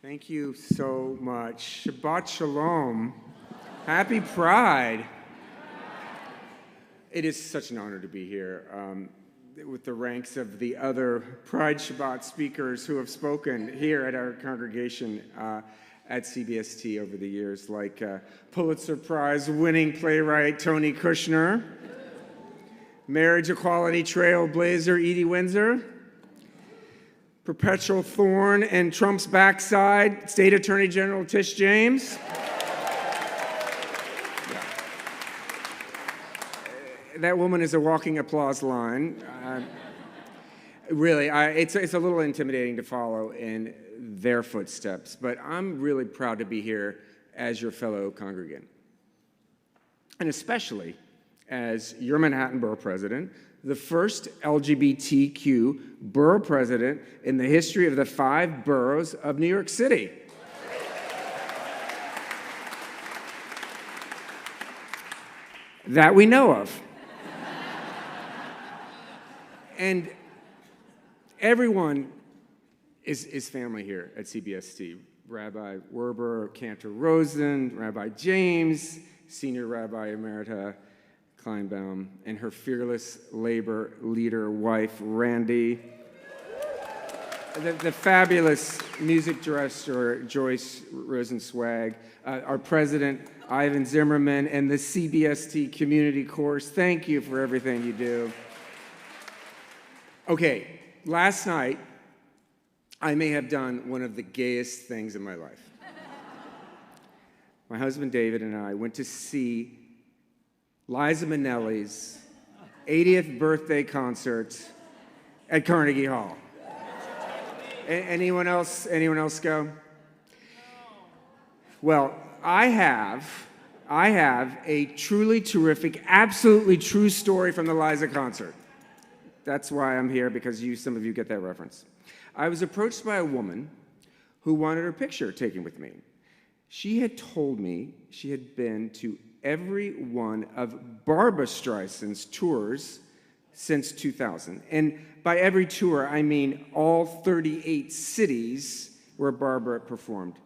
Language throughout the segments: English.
Thank you so much. Shabbat Shalom. Happy Pride. It is such an honor to be here with the ranks of the other Pride Shabbat speakers who have spoken here at our congregation at CBST over the years, like Pulitzer Prize winning playwright Tony Kushner, marriage equality trailblazer Edie Windsor, perpetual thorn in Trump's backside, State Attorney General Tish James. That woman is a walking applause line. Really, it's a little intimidating to follow in their footsteps, but I'm really proud to be here as your fellow congregant. And especially as your Manhattan Borough President, the first LGBTQ borough president in the history of the 5 boroughs of New York City. That we know of. And everyone is family here at CBST. Rabbi Werber, Cantor Rosen, Rabbi James, Senior Rabbi Emerita Kleinbaum, and her fearless labor leader wife, Randy. The fabulous music director, Joyce Rosenzweig, our president, Ivan Zimmerman, and the CBST Community Course. Thank you for everything you do. Okay, last night, I may have done one of the gayest things in my life. My husband David and I went to see Liza Minnelli's 80th birthday concert at Carnegie Hall. Anyone else go? Well, I have a truly terrific, absolutely true story from the Liza concert. That's why I'm here, because some of you get that reference. I was approached by a woman who wanted her picture taken with me. She had told me she had been to every one of Barbra Streisand's tours since 2000. And by every tour, I mean all 38 cities where Barbra performed.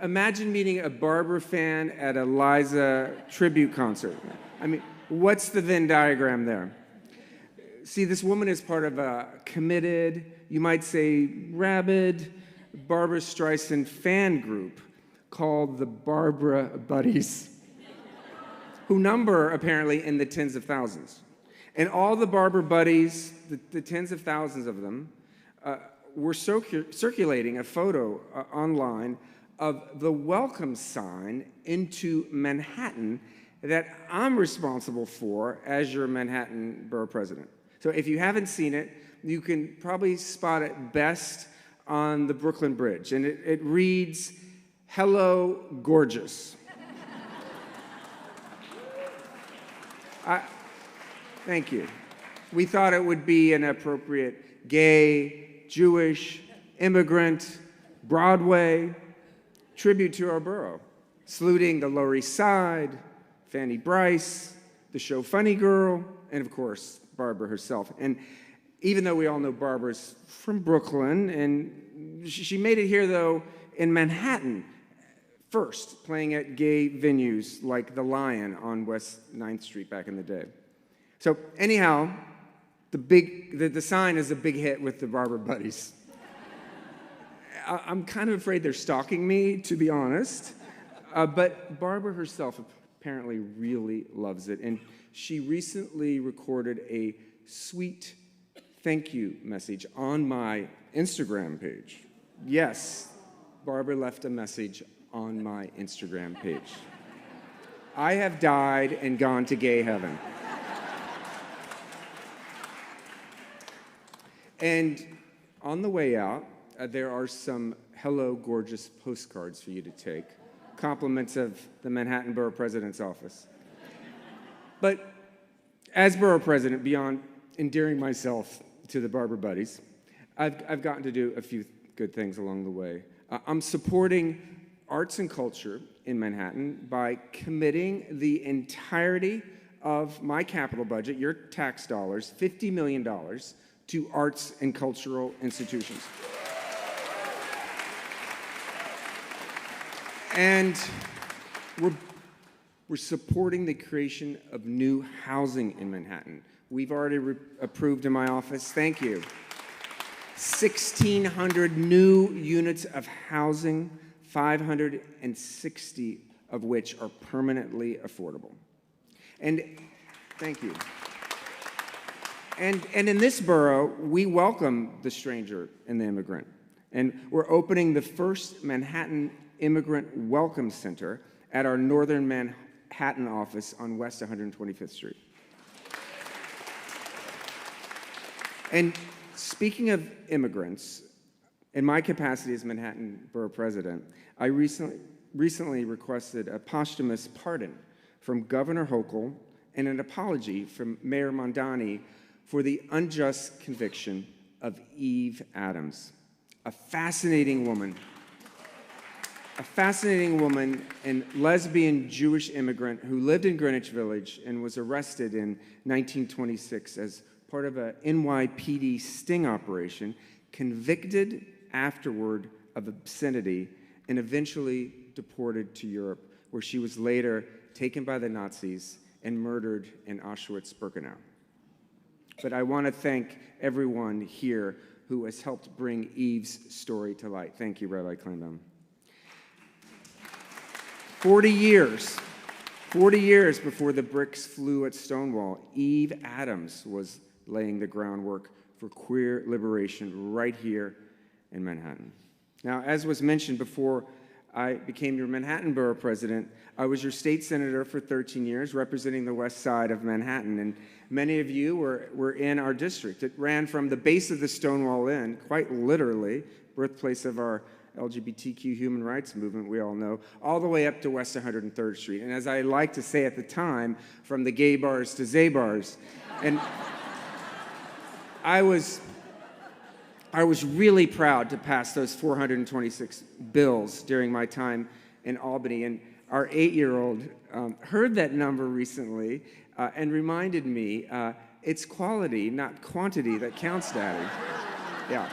Imagine meeting a Barbra fan at a Liza tribute concert. I mean, what's the Venn diagram there? See, this woman is part of a committed, you might say rabid, Barbra Streisand fan group called the Barbra Buddies, who number apparently in the tens of thousands. And all the Barbra Buddies, the tens of thousands of them, were circulating a photo online of the welcome sign into Manhattan that I'm responsible for as your Manhattan Borough President. So if you haven't seen it, you can probably spot it best on the Brooklyn Bridge. And it reads, "Hello, gorgeous." Thank you. We thought it would be an appropriate gay, Jewish, immigrant, Broadway tribute to our borough, saluting the Lower East Side, Fanny Brice, the show Funny Girl, and of course, Barbra herself. And even though we all know Barbra's from Brooklyn, and she made it here, though, in Manhattan first, playing at gay venues like The Lion on West 9th Street back in the day. So anyhow, the sign is a big hit with the Barbra Buddies. I'm kind of afraid they're stalking me, to be honest. But Barbra herself apparently really loves it. And she recently recorded a sweet thank you message on my Instagram page. Yes, Barbra left a message on my Instagram page. I have died and gone to gay heaven. And on the way out, there are some Hello Gorgeous postcards for you to take, compliments of the Manhattan Borough President's office. But as Borough President, beyond endearing myself to the Barbra Buddies, I've gotten to do a few good things along the way. I'm supporting arts and culture in Manhattan by committing the entirety of my capital budget, your tax dollars, $50 million, to arts and cultural institutions. And we're supporting the creation of new housing in Manhattan. We've already approved in my office, thank you, 1,600 new units of housing, 560 of which are permanently affordable. And thank you. And in this borough, we welcome the stranger and the immigrant. And we're opening the first Manhattan Immigrant Welcome Center at our Northern Manhattan office on West 125th Street. And speaking of immigrants, in my capacity as Manhattan Borough President, I recently requested a posthumous pardon from Governor Hochul and an apology from Mayor Mondani for the unjust conviction of Eve Adams, a fascinating woman and lesbian Jewish immigrant who lived in Greenwich Village and was arrested in 1926 as part of a NYPD sting operation, convicted afterward of obscenity, and eventually deported to Europe, where she was later taken by the Nazis and murdered in Auschwitz-Birkenau. But I want to thank everyone here who has helped bring Eve's story to light. Thank you, Rabbi Kleinbaum. 40 years before the bricks flew at Stonewall, Eve Adams was laying the groundwork for queer liberation right here in Manhattan. Now, as was mentioned before I became your Manhattan Borough President, I was your state senator for 13 years, representing the west side of Manhattan, and many of you were in our district. It ran from the base of the Stonewall Inn, quite literally, birthplace of our LGBTQ human rights movement, we all know, all the way up to West 103rd Street. And as I like to say at the time, from the gay bars to Zay bars. And I was really proud to pass those 426 bills during my time in Albany. And our 8-year-old heard that number recently and reminded me, it's quality, not quantity, that counts, Daddy. Yeah.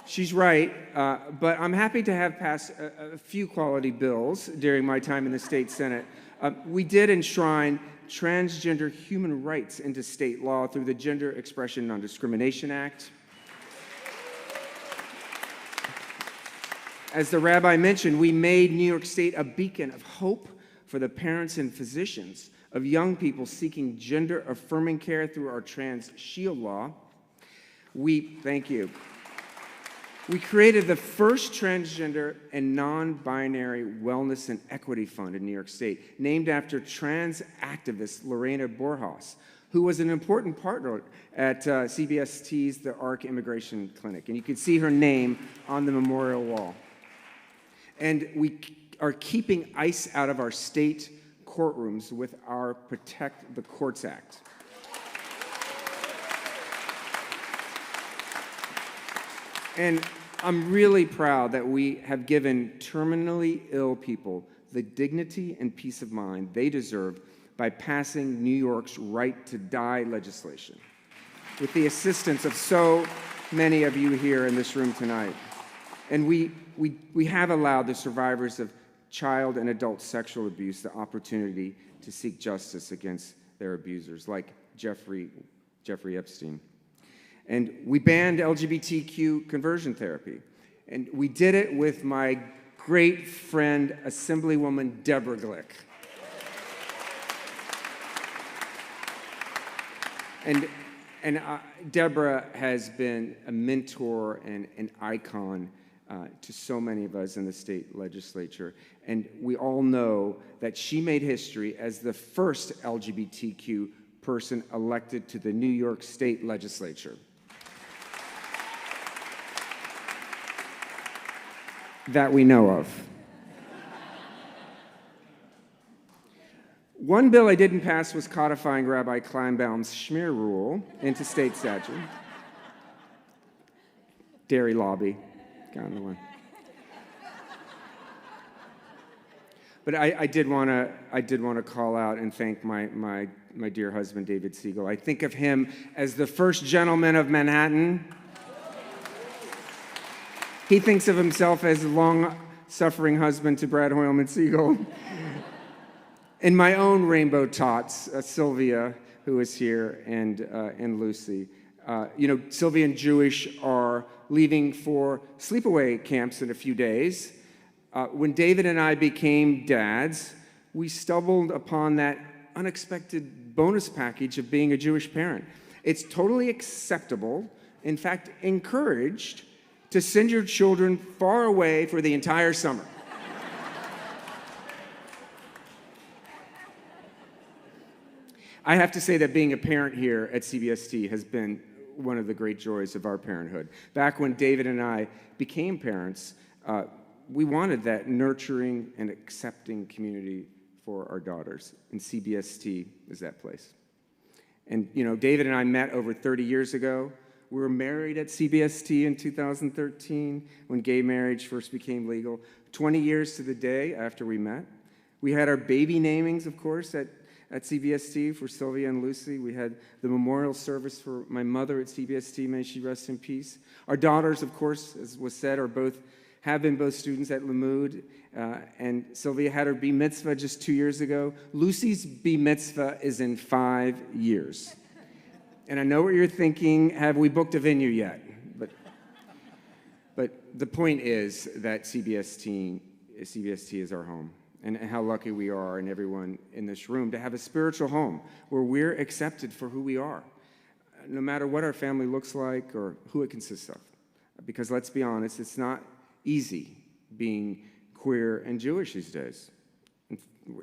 She's right, but I'm happy to have passed a few quality bills during my time in the state Senate. We did enshrine transgender human rights into state law through the Gender Expression Non-Discrimination Act. As the rabbi mentioned, we made New York State a beacon of hope for the parents and physicians of young people seeking gender-affirming care through our Trans Shield law. Thank you. We created the first transgender and non-binary wellness and equity fund in New York State, named after trans activist Lorena Borjas, who was an important partner at CBST's The Arc Immigration Clinic. And you can see her name on the memorial wall. And we are keeping ICE out of our state courtrooms with our Protect the Courts Act. And I'm really proud that we have given terminally ill people the dignity and peace of mind they deserve by passing New York's Right to Die legislation, with the assistance of so many of you here in this room tonight. And we have allowed the survivors of child and adult sexual abuse the opportunity to seek justice against their abusers, like Jeffrey Epstein. And we banned LGBTQ conversion therapy. And we did it with my great friend, Assemblywoman Deborah Glick. And Deborah has been a mentor and an icon to so many of us in the state legislature. And we all know that she made history as the first LGBTQ person elected to the New York State legislature. That we know of. One bill I didn't pass was codifying Rabbi Kleinbaum's schmear rule into state statute. Dairy lobby got in the way. But I did want to call out and thank my dear husband, David Siegel. I think of him as the first gentleman of Manhattan. He thinks of himself as long long-suffering husband to Brad Hoylman-Sigal, and my own rainbow tots, Sylvia, who is here, and Lucy. Sylvia and Jewish are leaving for sleepaway camps in a few days. When David and I became dads, we stumbled upon that unexpected bonus package of being a Jewish parent. It's totally acceptable, in fact, encouraged, to send your children far away for the entire summer. I have to say that being a parent here at CBST has been one of the great joys of our parenthood. Back when David and I became parents, we wanted that nurturing and accepting community for our daughters, and CBST is that place. And David and I met over 30 years ago. We were married at CBST in 2013 when gay marriage first became legal. 20 years to the day after we met. We had our baby namings, of course, at CBST for Sylvia and Lucy. We had the memorial service for my mother at CBST, may she rest in peace. Our daughters, of course, as was said, have been both students at Lamud, and Sylvia had her bar mitzvah just 2 years ago. Lucy's bar mitzvah is in 5 years. And I know what you're thinking, have we booked a venue yet? But the point is that CBST is our home, and how lucky we are, and everyone in this room, to have a spiritual home where we're accepted for who we are, no matter what our family looks like or who it consists of. Because let's be honest, it's not easy being queer and Jewish these days.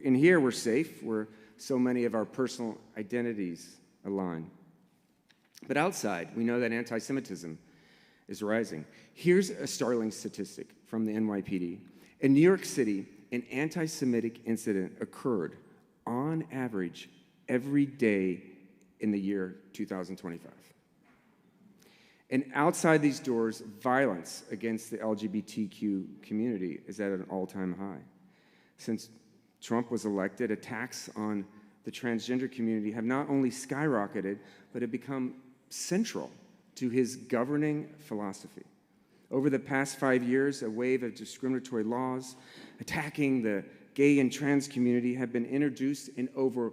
In here, we're safe, where so many of our personal identities align. But outside, we know that anti-Semitism is rising. Here's a startling statistic from the NYPD. In New York City, an anti-Semitic incident occurred, on average, every day in the year 2025. And outside these doors, violence against the LGBTQ community is at an all-time high. Since Trump was elected, attacks on the transgender community have not only skyrocketed, but have become central to his governing philosophy. Over the past 5 years, a wave of discriminatory laws attacking the gay and trans community have been introduced in over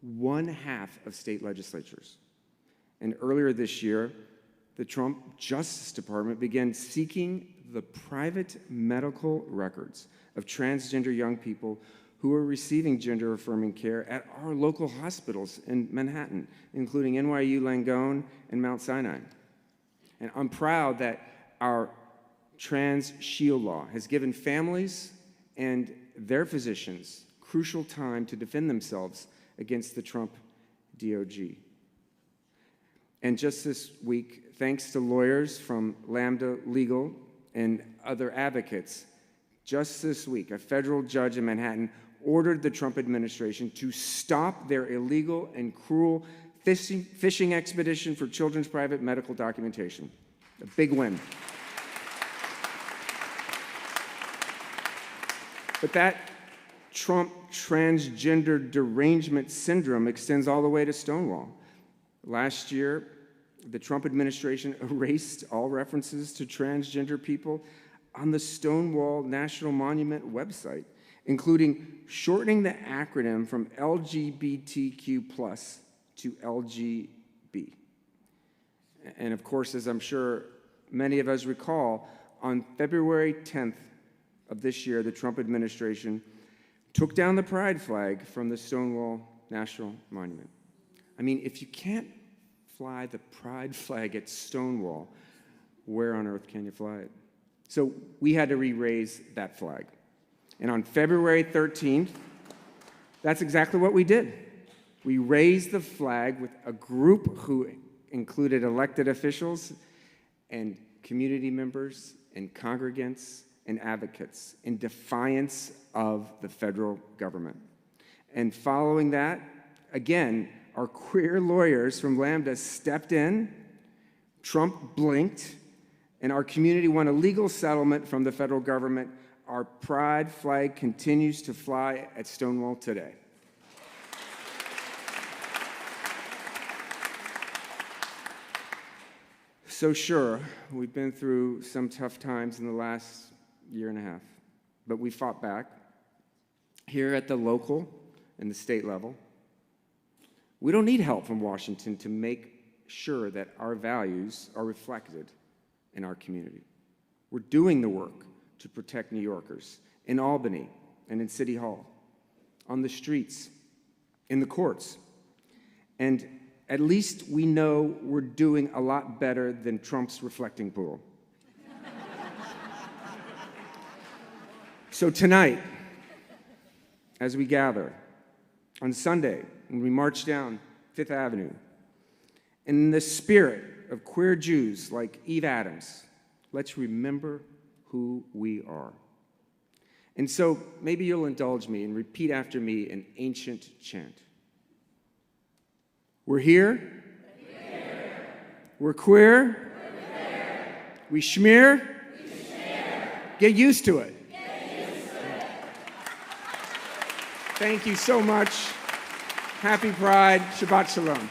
1/2 of state legislatures. And earlier this year, the Trump Justice Department began seeking the private medical records of transgender young people who are receiving gender-affirming care at our local hospitals in Manhattan, including NYU Langone and Mount Sinai. And I'm proud that our Trans Shield Law has given families and their physicians crucial time to defend themselves against the Trump DOJ. And just this week, thanks to lawyers from Lambda Legal and other advocates, just this week, a federal judge in Manhattan ordered the Trump administration to stop their illegal and cruel fishing expedition for children's private medical documentation. A big win. But that Trump transgender derangement syndrome extends all the way to Stonewall. Last year, the Trump administration erased all references to transgender people on the Stonewall National Monument website, including shortening the acronym from LGBTQ+ to LGB. And of course, as I'm sure many of us recall, on February 10th of this year, the Trump administration took down the pride flag from the Stonewall National Monument. I mean, if you can't fly the pride flag at Stonewall, where on earth can you fly it? So we had to re-raise that flag. And on February 13th, that's exactly what we did. We raised the flag with a group who included elected officials and community members and congregants and advocates in defiance of the federal government. And following that, again, our queer lawyers from Lambda stepped in, Trump blinked, and our community won a legal settlement from the federal government. Our pride flag continues to fly at Stonewall today. So sure, we've been through some tough times in the last year and a half. but we fought back. Here at the local and the state level, we don't need help from Washington to make sure that our values are reflected in our community. We're doing the work to protect New Yorkers in Albany and in City Hall, on the streets, in the courts. And at least we know we're doing a lot better than Trump's reflecting pool. So tonight, as we gather, on Sunday, when we march down Fifth Avenue, in the spirit of queer Jews like Eve Adams, let's remember who we are. And so maybe you'll indulge me and repeat after me an ancient chant. We're here. We're queer. We schmear. Get used to it. Thank you so much. Happy Pride. Shabbat Shalom.